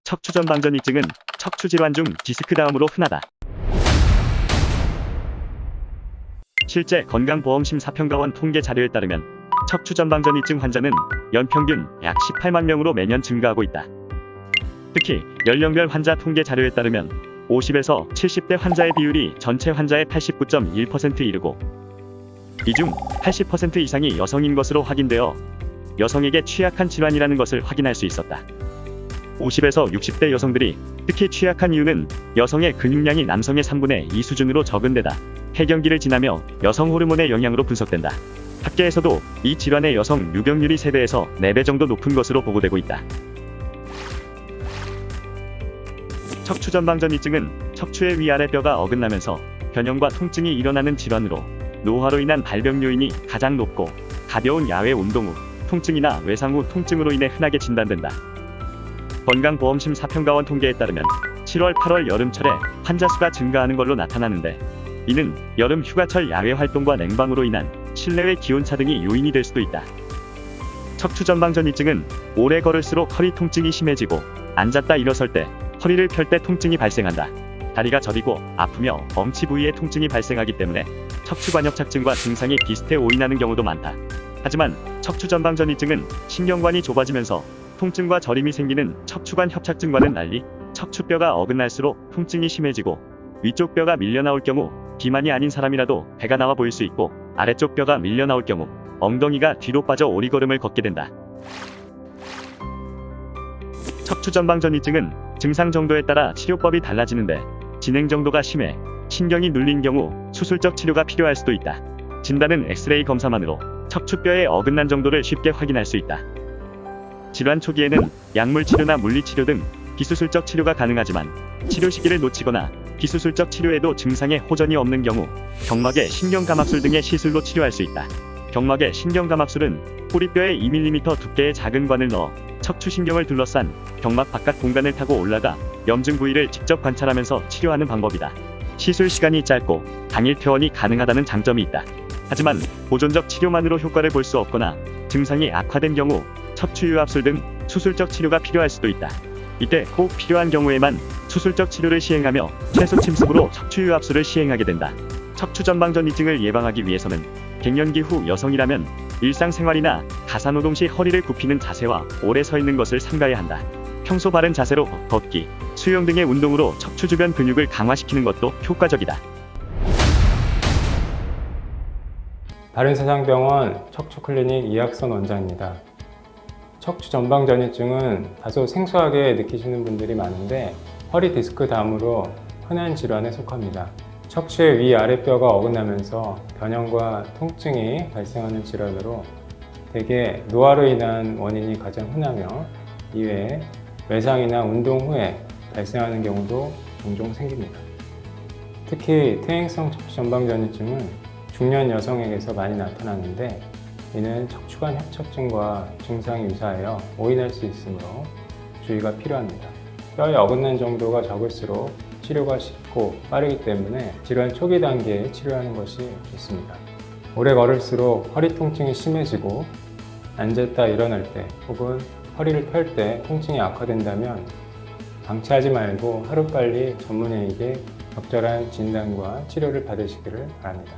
척추전방전이증은 척추질환 중 디스크 다음으로 흔하다. 실제 건강보험심사평가원 통계 자료에 따르면 척추전방전이증 환자는 연평균 약 18만 명으로 매년 증가하고 있다. 특히 연령별 환자 통계 자료에 따르면 50에서 70대 환자의 비율이 전체 환자의 89.1%에 이르고 이 중 80% 이상이 여성인 것으로 확인되어 여성에게 취약한 질환이라는 것을 확인할 수 있었다. 50에서 60대 여성들이 특히 취약한 이유는 여성의 근육량이 남성의 3분의 2 수준으로 적은 데다 폐경기를 지나며 여성 호르몬의 영향으로 분석된다. 학계에서도 이 질환의 여성 유병률이 3배에서 4배 정도 높은 것으로 보고되고 있다. 척추전방전이증은 척추의 위아래 뼈가 어긋나면서 변형과 통증이 일어나는 질환으로 노화로 인한 발병 요인이 가장 높고 가벼운 야외 운동 후 통증이나 외상 후 통증으로 인해 흔하게 진단된다. 건강보험심사평가원 통계에 따르면 7월, 8월 여름철에 환자 수가 증가하는 걸로 나타나는데 이는 여름 휴가철 야외 활동과 냉방으로 인한 실내외 기온차 등이 요인이 될 수도 있다. 척추전방전이증은 오래 걸을수록 허리 통증이 심해지고 앉았다 일어설 때 허리를 펼 때 통증이 발생한다. 다리가 저리고 아프며 엉치 부위에 통증이 발생하기 때문에 척추관협착증과 증상이 비슷해 오인하는 경우도 많다. 하지만 척추전방전이증은 신경관이 좁아지면서 통증과 저림이 생기는 척추관 협착증과는 달리 척추뼈가 어긋날수록 통증이 심해지고 위쪽 뼈가 밀려나올 경우 비만이 아닌 사람이라도 배가 나와 보일 수 있고 아래쪽 뼈가 밀려나올 경우 엉덩이가 뒤로 빠져 오리걸음을 걷게 된다. 척추전방전이증은 증상 정도에 따라 치료법이 달라지는데 진행 정도가 심해 신경이 눌린 경우 수술적 치료가 필요할 수도 있다. 진단은 엑스레이 검사만으로 척추뼈의 어긋난 정도를 쉽게 확인할 수 있다. 질환 초기에는 약물치료나 물리치료 등 비수술적 치료가 가능하지만 치료 시기를 놓치거나 비수술적 치료에도 증상에 호전이 없는 경우 경막의 신경감압술 등의 시술로 치료할 수 있다. 경막의 신경감압술은 꼬리뼈에 2mm 두께의 작은 관을 넣어 척추신경을 둘러싼 경막 바깥 공간을 타고 올라가 염증 부위를 직접 관찰하면서 치료하는 방법이다. 시술 시간이 짧고 당일 퇴원이 가능하다는 장점이 있다. 하지만 보존적 치료만으로 효과를 볼 수 없거나 증상이 악화된 경우 척추유압술 등 수술적 치료가 필요할 수도 있다. 이때 꼭 필요한 경우에만 수술적 치료를 시행하며 최소 침습으로 척추유압술을 시행하게 된다. 척추전방전이증을 예방하기 위해서는 갱년기 후 여성이라면 일상생활이나 가사노동 시 허리를 굽히는 자세와 오래 서 있는 것을 삼가야 한다. 평소 바른 자세로 걷기, 수영 등의 운동으로 척추 주변 근육을 강화시키는 것도 효과적이다. 바른세상병원 척추클리닉 이학선 원장입니다. 척추전방전이증은 다소 생소하게 느끼시는 분들이 많은데 허리 디스크 다음으로 흔한 질환에 속합니다. 척추의 위아래뼈가 어긋나면서 변형과 통증이 발생하는 질환으로 대개 노화로 인한 원인이 가장 흔하며 이외에 외상이나 운동 후에 발생하는 경우도 종종 생깁니다. 특히 퇴행성 척추전방전이증은 중년 여성에게서 많이 나타나는데 이는 척추관 협착증과 증상이 유사하여 오인할 수 있으므로 주의가 필요합니다. 뼈의 어긋난 정도가 적을수록 치료가 쉽고 빠르기 때문에 질환 초기 단계에 치료하는 것이 좋습니다. 오래 걸을수록 허리 통증이 심해지고 앉았다 일어날 때 혹은 허리를 펼 때 통증이 악화된다면 방치하지 말고 하루빨리 전문의에게 적절한 진단과 치료를 받으시기를 바랍니다.